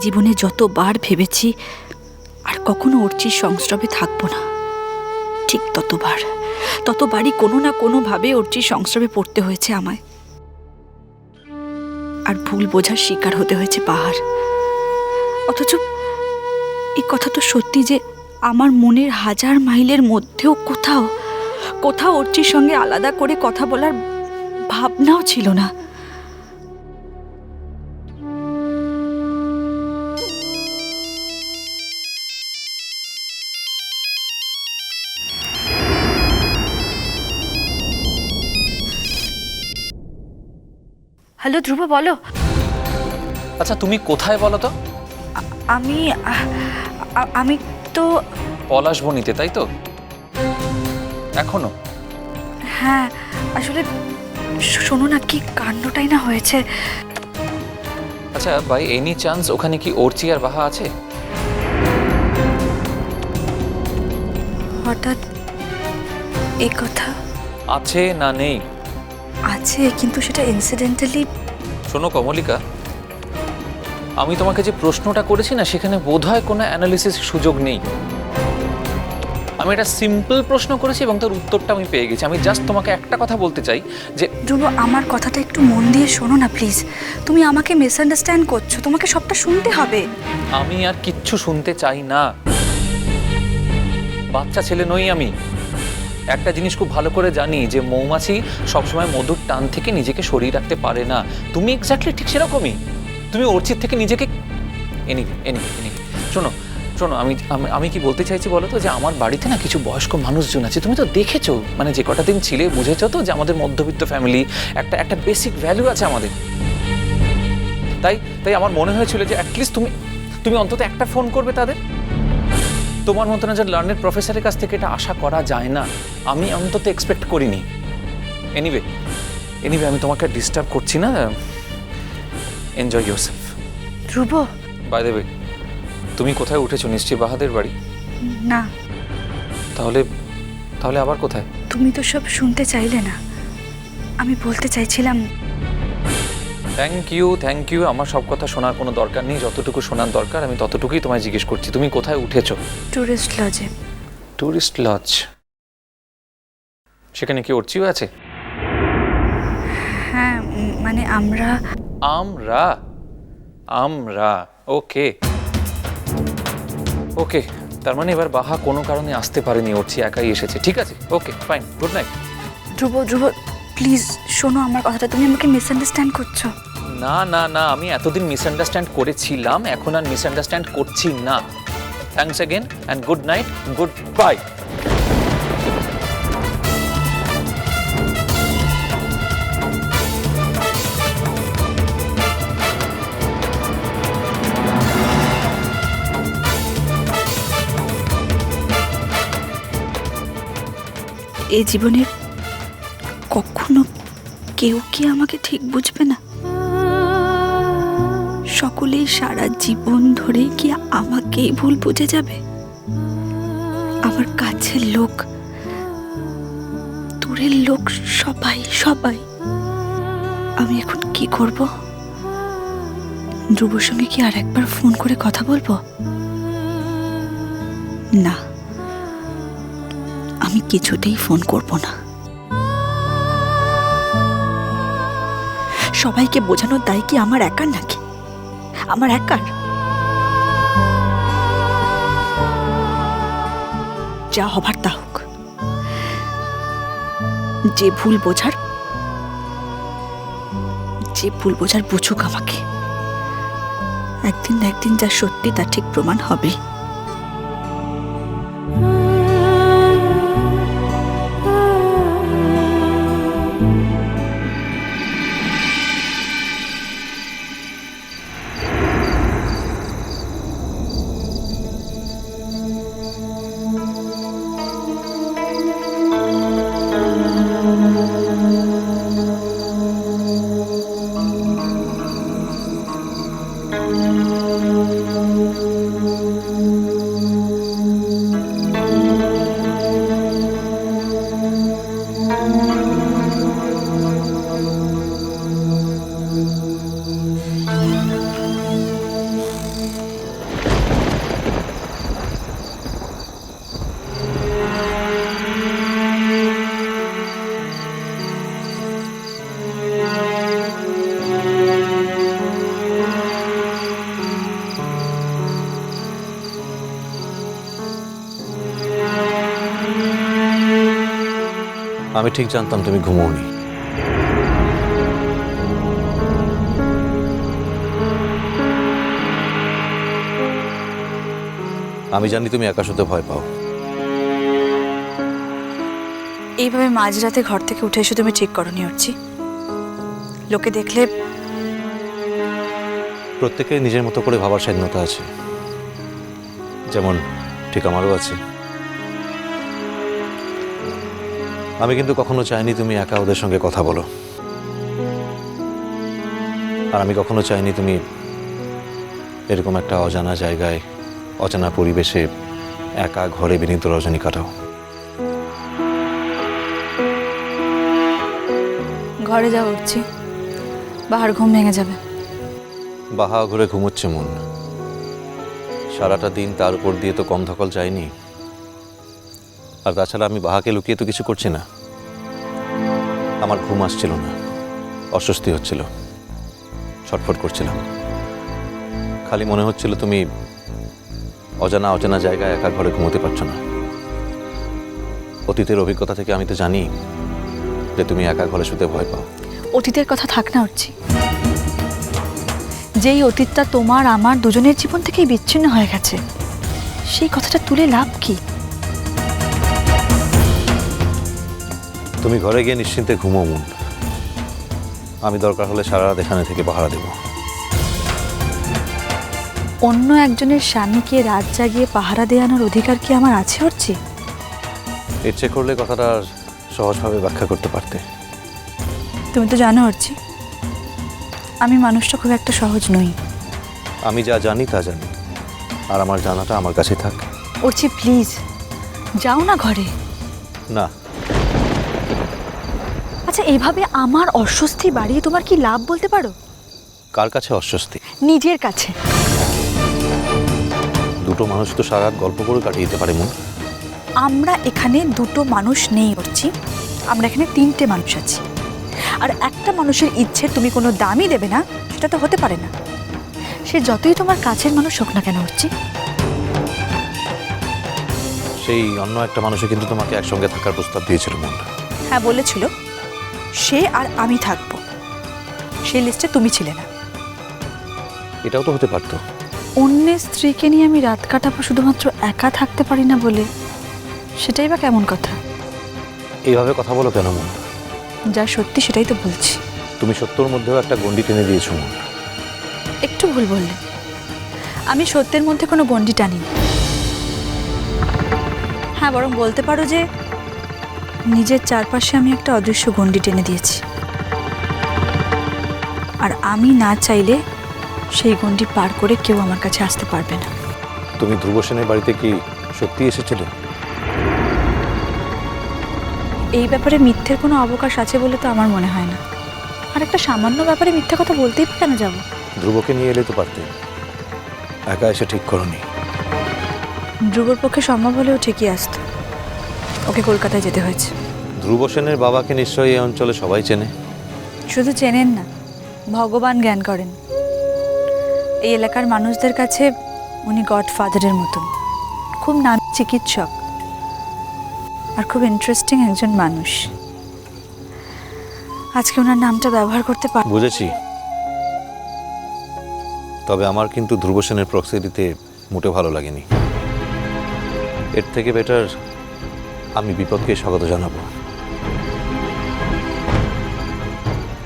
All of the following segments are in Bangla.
জীবনে যতবার ভেবেছি আর কখনো অর্চির সংস্রবে থাকবো না, ঠিক ততবারই কোনো না কোনোভাবে অর্চির সংস্রবে পড়তে হয়েছে আমায়, আর ভুল বোঝার শিকার হতে হয়েছে পাহাড়। অথচ এই কথা তো সত্যি যে আমার মনের 1000 মাইলের মধ্যেও কোথাও অর্চির সঙ্গে আলাদা করে কথা বলার ভাবনাও ছিল না। হ্যালো ধ্রুব, বলো। আচ্ছা তুমি কোথায় বলো তো? আমি আমি তো পলাশবনিতে, তাই তো? এখনো? হ্যাঁ, আসলে শোনো না, কি কাণ্ডটাই না হয়েছে। আচ্ছা, বাই এনি চান্স ওখানে কি অর্চি আর বাহা আছে? হঠাৎ এই কথা? আছে না নেই? আছে, কিন্তু সেটা ইনসিডেন্টালি। শোনো কমলিকা, আমি তোমাকে যে প্রশ্নটা করেছি না, সেখানে বোধহয় কোনো অ্যানালিসিস সুযোগ নেই। আমি একটা সিম্পল প্রশ্ন করেছি এবং তার উত্তরটা আমি পেয়ে গেছি। আমি জাস্ট তোমাকে একটা কথা বলতে চাই যে ধ্রুব, আমার কথাটা একটু মন দিয়ে শোনো না প্লিজ। তুমি আমাকে মিসআন্ডারস্ট্যান্ড করছো, তোমাকে সবটা শুনতে হবে। আমি আর কিচ্ছু শুনতে চাই না। বাচ্চা ছেলে নই আমি। একটা জিনিস খুব ভালো করে জানি যে মৌমাছি সবসময় মধুর টান থেকে নিজেকে সরিয়ে রাখতে পারে না। তুমি এক্স্যাক্টলি ঠিক সেরকমই। তুমি অর্চিত থেকে নিজেকে এনিভে শোনো শোনো, আমি কি বলতে চাইছি বলো তো, যে আমার বাড়িতে না কিছু বয়স্ক মানুষজন আছে। তুমি তো দেখেছো, মানে যে কটা দিন ছিলে বুঝেছো তো যে আমাদের মধ্যবিত্ত ফ্যামিলি, একটা বেসিক ভ্যালু আছে আমাদের। তাই আমার মনে হয়েছিল যে অ্যাটলিস্ট তুমি অন্তত একটা ফোন করবে তাদের। তোমার মতন একজন লার্নেড প্রফেসরের কাছ থেকে এটা আশা করা যায় না। আমি অন্তত এক্সপেক্ট করিনি। এনিওয়ে আমি তোমাকে ডিস্টার্ব করছি না। Enjoy yourself. Dhruba, by the way, তুমি কোথায় উঠেছো? নিশ্চয়ই বাহাদের বাড়ি? না। তাহলে আবার কোথায়? তুমি তো সব শুনতে চাইলে না। আমি বলতে চাইছিলাম। Thank you. আমার সব কথা শোনার কোনো দরকার নেই। যতটুকু শোনার দরকার আমি ততটুকুই তোমায় জিজ্ঞেস করছি। তুমি কোথায় উঠেছো? টুরিস্ট লজে। Tourist lodge? সেখানে কি অর্চিও আছে? হ্যাঁ, মানে আমরা। ওকে, তার মানে এবার বাহা কোনো কারণে আসতে পারেনি, অর্চি একাই এসেছে। ঠিক আছে, okay fine, good night. Dhruba please শোনো আমার কথাটা। তুমি আমাকে মিসআন্ডারস্ট্যান্ড করছো। না, আমি এতদিন মিসআন্ডারস্ট্যান্ড করেছিলাম, এখন আর মিসআন্ডারস্ট্যান্ড করছি না। Thanks again and good night, good bye. এই জীবনে কখনো কেউ কি আমাকে ঠিক বুঝবে না? সকলেই সারা জীবন ধরে কি আমাকেই ভুল বুঝে যাবে? আমার কাছের লোক, দূরের লোক, সবাই। আমি এখন কি করব? ধ্রুবর সঙ্গে কি আর একবার ফোন করে কথা বলবো? না, আমি কিছুতেই ফোন করব না। সবাইকে বোঝানোর দায় কি আমার একার নাকি? আমার একার? যা হবার তা হোক। যে ভুল বোঝার বুঝুক আমাকে। একদিন না একদিন যা সত্যি তা ঠিক প্রমাণ হবে। আমি ঠিক জানতাম তুমি ঘুমোওনি। আমি জানি তুমি একা শুতে ভয় পাও। এইভাবে মাঝরাতে ঘর থেকে উঠে এসে তুমি ঠিক করনি অর্চি। লোকে দেখলে প্রত্যেকের নিজের মতো করে ভাবার স্বাধীনতা আছে, যেমন ঠিক আমারও আছে। আমি কিন্তু কখনো চাইনি তুমি একা ওদের সঙ্গে কথা বলো, আর আমি কখনো চাইনি তুমি এরকম একটা অজানা জায়গায় অজানা পরিবেশে একা ঘরে বিনীত রজনী কাটাও। ঘরে যাও অর্চি, বাহার ঘুম ভেঙে যাবে। বাহা ঘুরে ঘুমোচ্ছে মন, সারাটা দিন তার উপর দিয়ে তো কম ধকল যায়নি। আর তাছাড়া আমি বাহাকে লুকিয়ে তো কিছু করছি না। আমার ঘুম আসছিল না, অস্বস্তি হচ্ছিল, ছটফট করছিলাম। খালি মনে হচ্ছিল তুমি অজানা অজানা জায়গায় একা ঘরে ঘুমোতে পারছো না। অতীতের অভিজ্ঞতা থেকে আমি তো জানি যে তুমি একা ঘরে শুতে ভয় পাও। অতীতের কথা থাক না অর্চি। যেই অতীতটা তোমার আমার দুজনের জীবন থেকেই বিচ্ছিন্ন হয়ে গেছে, সেই কথাটা তুলে লাভ কি? তুমি ঘরে গিয়ে নিশ্চিন্তে ঘুমো মন। আমি দরকার হলে সারা রাত এখানে থেকে পাহারা দেব। অন্য একজনের স্বামীকে রাত জাগিয়ে পাহারা দেওয়ানোর অধিকার কি আমার আছে অর্চি? ইচ্ছে করলে কথাটা আর সহজভাবে ব্যাখ্যা করতে পারতে। তুমি তো জানো অর্চি, আমি মানুষটা খুব একটা সহজ নই। আমি যা জানি তা জানি, আর আমার জানাটা আমার কাছে থাক। অর্চি প্লিজ যাও না ঘরে। না, আচ্ছা এইভাবে আমার অস্বস্তি বাড়িয়ে তোমার কি লাভ বলতে পারো? কার কাছে অস্বস্তি? নিজের কাছে। দুটো মানুষ তো সারা রাত গল্প করে কাটিয়ে দিতে পারে মন। আমরা এখানে দুটো মানুষ নেই অর্চি, আমরা এখানে তিনটে মানুষ আছি। আর একটা মানুষের ইচ্ছে তুমি কোনো দামই দেবে না, সেটা তো হতে পারে না। সে যতই তোমার কাছের মানুষ হোক না কেন অর্চি। সেই অন্য একটা মানুষে কিন্তু তোমাকে একসঙ্গে থাকার প্রস্তাব দিয়েছিল মন। হ্যাঁ বলেছিল, সে আর আমি থাকবো। সেই লিস্টে তুমি ছিলে না। এটাও তো হতে পারতো। অন্যের স্ত্রীকে নিয়ে আমি রাত কাটাবো শুধুমাত্র একা থাকতে পারি না বলে, সেটাই বা কেমন কথা? এইভাবে কথা বলো কেন মন? যা সত্যি সেটাই তো বলছি। তুমি সত্যর মধ্যেও একটা গণ্ডি টেনে দিয়েছো মন। একটু ভুল বললে। আমি সত্যের মধ্যে কোনো গণ্ডি টানি। হ্যাঁ বরং বলতে পারো যে নিজের চারপাশে আমি একটা অদৃশ্য গণ্ডি টেনে দিয়েছি, আর আমি না চাইলে সেই গণ্ডি পার করে কেউ আমার কাছে আসতে পারবে না। তুমি ধ্রুব সেনের বাড়িতে কি সত্যি এসেছিলে? এই ব্যাপারে মিথ্যের কোনো অবকাশ আছে বলে তো আমার মনে হয় না। আর একটা সামান্য ব্যাপারে মিথ্যা কথা বলতেই কেন যাব? ধ্রুবকে নিয়ে এলে তো পারতে, একা এসে ঠিক করনি। ধ্রুবর পক্ষে সম্ভব হলেও ঠিকই আসতো, ওকে কলকাতায় যেতে হয়েছে। ধ্রুব সেনের বাবাকে নিশ্চয়ই এই অঞ্চলে সবাই চেনে। শুধু চেনেন না, ভগবান জ্ঞান করেন। এই এলাকার মানুষদের কাছে উনি গডফাদারের মতন। খুব নাম চিকিৎসক আর খুব ইন্টারেস্টিং একজন মানুষ। আজকে ওনার নামটা ব্যবহার করতে পার। বুঝেছি, তবে আমার কিন্তু ধ্রুব সেনের প্রক্সিডিতে মোটে ভালো লাগেনি। এর থেকে বেটার আমি বিপদকে স্বাগত জানাবো।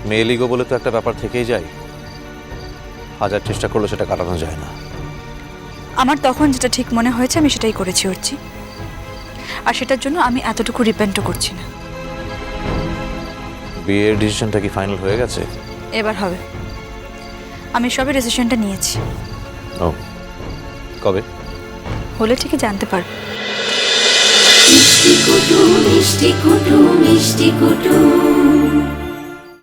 মেয়েলিগো বলে তো একটা ব্যাপার থেকেই যায়, হাজার চেষ্টা করলে সেটা কাটানো যায় না। আমার তখন যেটা ঠিক মনে হয়েছে আমি সেটাই করেছি অর্চি, আর সেটার জন্য আমি এতটুকু রিপেন্টও করছি না। বিয়ের ডিসিশনটা কি ফাইনাল হয়ে গেছে? এবার হবে। আমি সবে ডিসিশনটা নিয়েছি। ও, কবে? হলে ঠিকই জানতে পারবে। মিষ্টি কুটু মিষ্টি কুটু মিষ্টি কুটু।